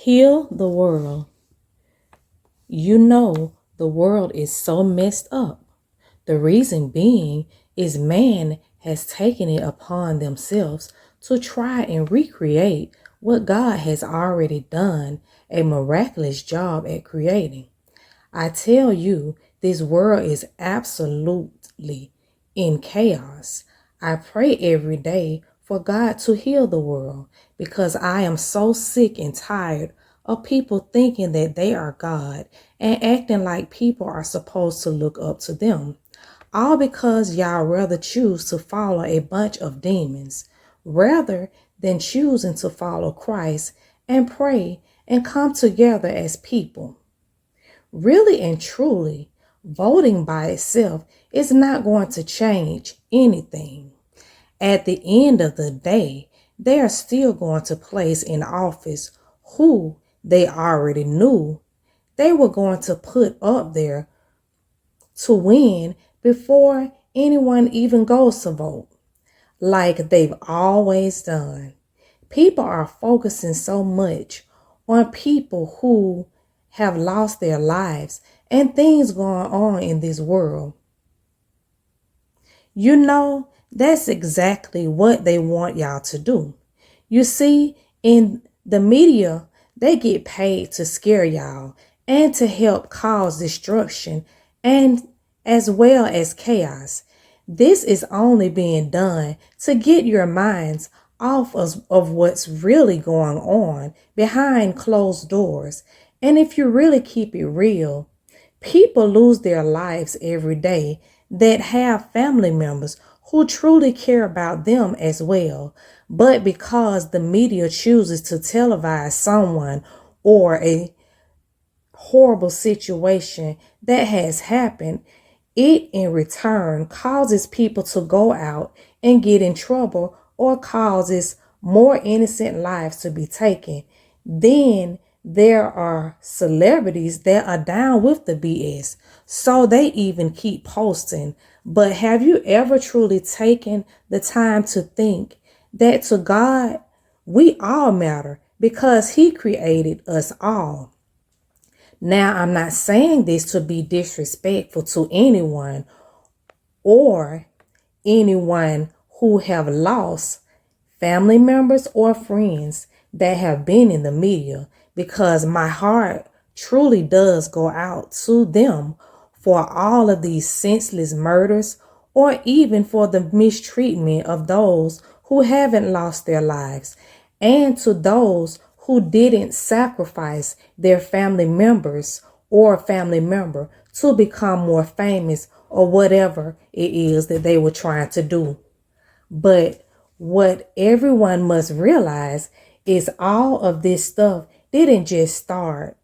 Heal the world. You know the world is so messed up. The reason being is man has taken it upon themselves to try and recreate what God has already done a miraculous job at creating. I tell you, this world is absolutely in chaos. I pray every day for God to heal the world because I am so sick and tired of people thinking that they are God and acting like people are supposed to look up to them. All because y'all rather choose to follow a bunch of demons rather than choosing to follow Christ and pray and come together as people. Really and truly, voting by itself is not going to change anything. At the end of the day, they are still going to place in office who they already knew they were going to put up there to win before anyone even goes to vote, like they've always done. People are focusing so much on people who have lost their lives and things going on in this world. You know, that's exactly what they want y'all to do. You see, in the media, they get paid to scare y'all and to help cause destruction and as well as chaos. This is only being done to get your minds off of what's really going on behind closed doors. And if you really keep it real, people lose their lives every day that have family members who truly care about them as well. But because the media chooses to televise someone or a horrible situation that has happened, it in return causes people to go out and get in trouble or causes more innocent lives to be taken. Then there are celebrities that are down with the BS, so they even keep posting. But have you ever truly taken the time to think that to God, we all matter because He created us all? Now, I'm not saying this to be disrespectful to anyone or anyone who have lost family members or friends that have been in the media, because my heart truly does go out to them for all of these senseless murders or even for the mistreatment of those who haven't lost their lives, and to those who didn't sacrifice their family members or family member to become more famous or whatever it is that they were trying to do. But what everyone must realize is all of this stuff didn't just start.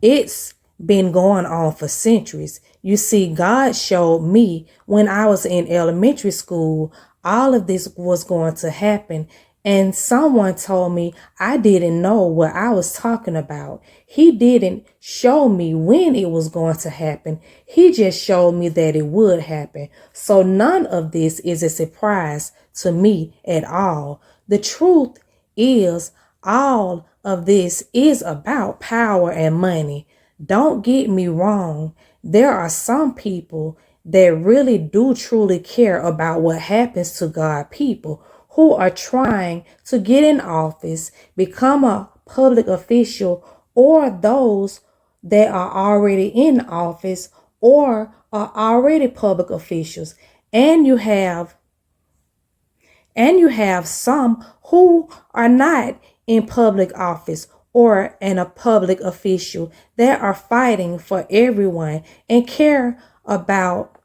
It's been going on for centuries. You see, God showed me when I was in elementary school, all of this was going to happen. And someone told me I didn't know what I was talking about. He didn't show me when it was going to happen. He just showed me that it would happen. So none of this is a surprise to me at all. The truth is, all of this is about power and money. Don't get me wrong. There are some people that really do truly care about what happens to God people who are trying to get in office, become a public official, or those that are already in office or are already public officials. And you have some who are not in public office or in a public official that are fighting for everyone and care about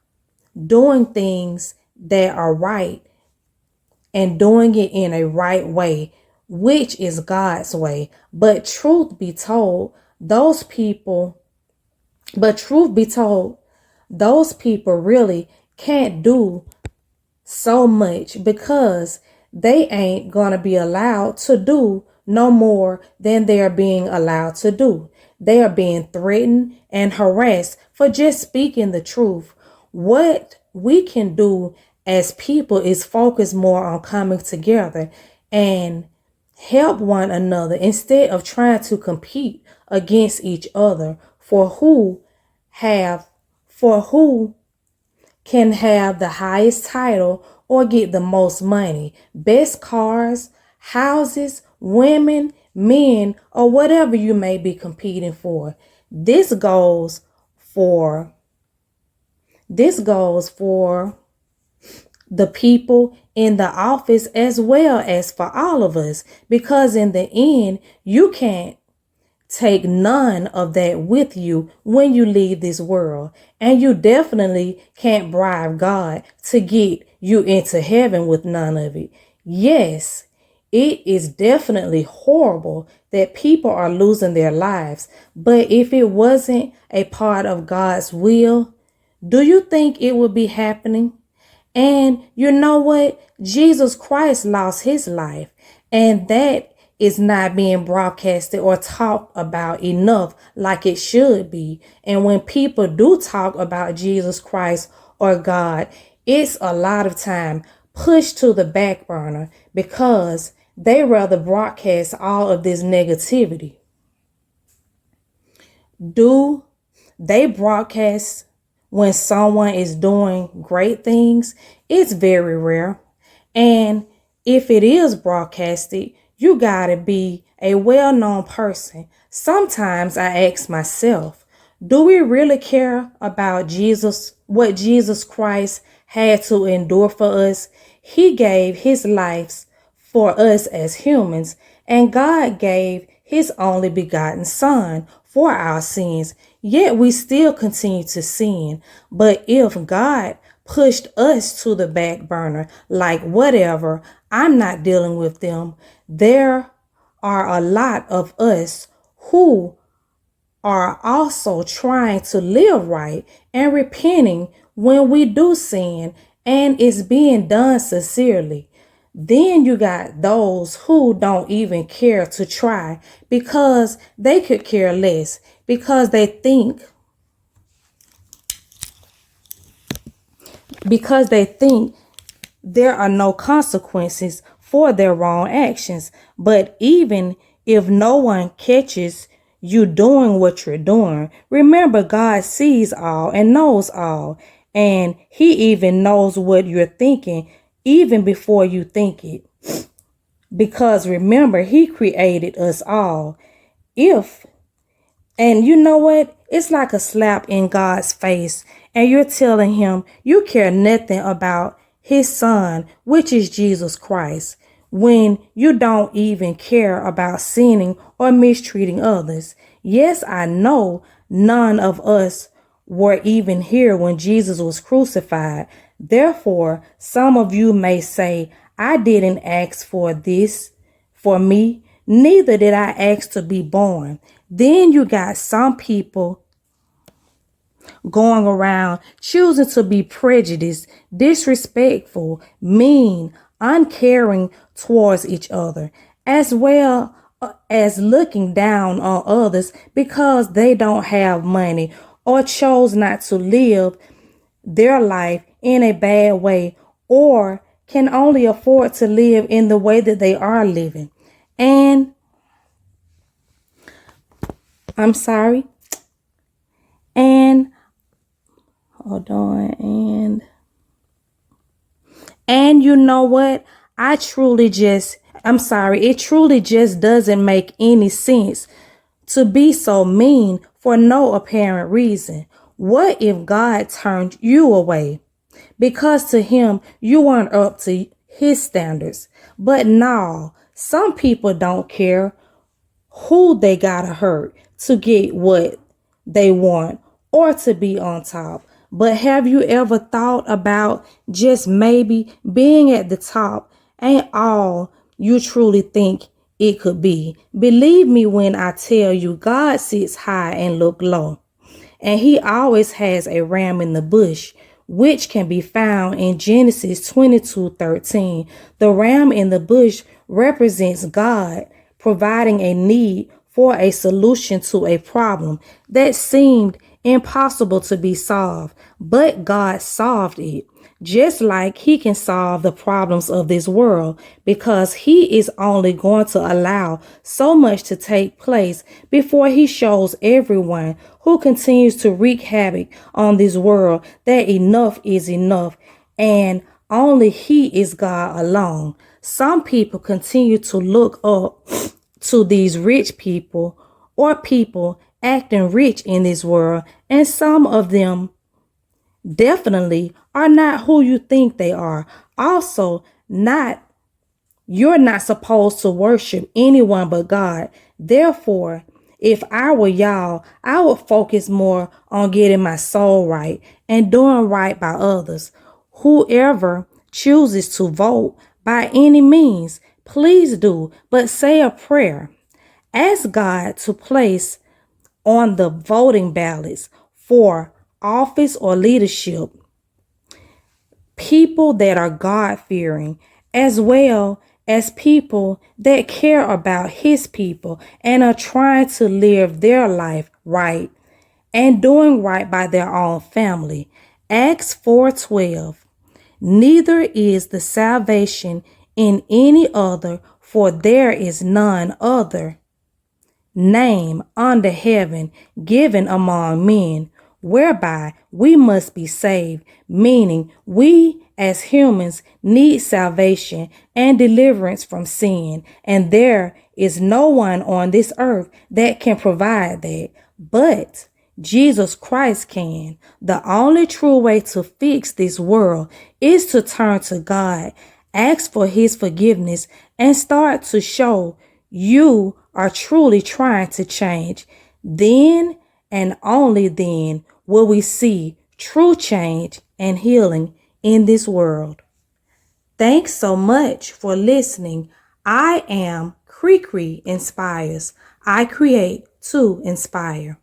doing things that are right and doing it in a right way, which is God's way. But truth be told, those people really can't do so much because they ain't gonna be allowed to do no more than they're being allowed to do. They are being threatened and harassed for just speaking the truth. What we can do as people is focus more on coming together and Help one another instead of trying to compete against each other have for who can have the highest title or get the most money, best cars, houses, women, men, or whatever you may be competing for. This goes for the people in the office as well as for all of us, because in the end, you can't take none of that with you when you leave this world. And you definitely can't bribe God to get you into heaven with none of it. Yes, it is definitely horrible that people are losing their lives. But if it wasn't a part of God's will, do you think it would be happening? And you know what? Jesus Christ lost his life, and that is not being broadcasted or talked about enough like it should be. And when people do talk about Jesus Christ or God, it's a lot of time pushed to the back burner because they rather broadcast all of this negativity. Do they broadcast when someone is doing great things? It's very rare. And if it is broadcasted, you gotta be a well-known person. Sometimes I ask myself, do we really care about Jesus, what Jesus Christ had to endure for us? He gave his life for us as humans, and God gave his only begotten Son for our sins. Yet we still continue to sin. But if God pushed us to the back burner, like whatever, I'm not dealing with them, there are a lot of us who are also trying to live right and repenting when we do sin and it's being done sincerely. Then you got those who don't even care to try because they could care less, because they think there are no consequences for their wrong actions. But even if no one catches you doing what you're doing, remember God sees all and knows all. And he even knows what you're thinking even before you think it. Because remember, he created us all. And you know what? It's like a slap in God's face. And you're telling him you care nothing about his son, which is Jesus Christ, when you don't even care about sinning or mistreating others. Yes, I know none of us were even here when Jesus was crucified. Therefore, some of you may say, I didn't ask for this for me. Neither did I ask to be born. Then you got some people going around choosing to be prejudiced, disrespectful, mean, uncaring towards each other, as well as looking down on others because they don't have money or chose not to live their life in a bad way or can only afford to live in the way that they are living. And I'm sorry. And hold on. And you know what? It truly just doesn't make any sense to be so mean for no apparent reason. What if God turned you away? Because to him, you weren't up to his standards. But no, some people don't care who they gotta hurt to get what they want or to be on top. But have you ever thought about just maybe being at the top ain't all you truly think it could be? Believe me when I tell you, God sits high and look low. And he always has a ram in the bush, which can be found in Genesis 22:13. The ram in the bush represents God providing a need for a solution to a problem that seemed impossible to be solved, but God solved it. just like he can solve the problems of this world, because he is only going to allow so much to take place before he shows everyone who continues to wreak havoc on this world that enough is enough, and only he is God alone. Some people continue to look up to these rich people or people acting rich in this world, and some of them definitely are not who you think they are. Also, you're not supposed to worship anyone but God. Therefore, if I were y'all, I would focus more on getting my soul right and doing right by others. Whoever chooses to vote by any means, please do, but say a prayer. Ask God to place on the voting ballots for office or leadership people that are God-fearing, as well as people that care about his people and are trying to live their life right and doing right by their own family. Acts 4:12. Neither is the salvation in any other, for there is none other name under heaven given among men whereby we must be saved, meaning we as humans need salvation and deliverance from sin, and there is no one on this earth that can provide that, but Jesus Christ can. The only true way to fix this world is to turn to God, ask for his forgiveness, and start to show you are truly trying to change. Then and only then will we see true change and healing in this world. Thanks so much for listening. I am Cre-cre Inspires. I create to inspire.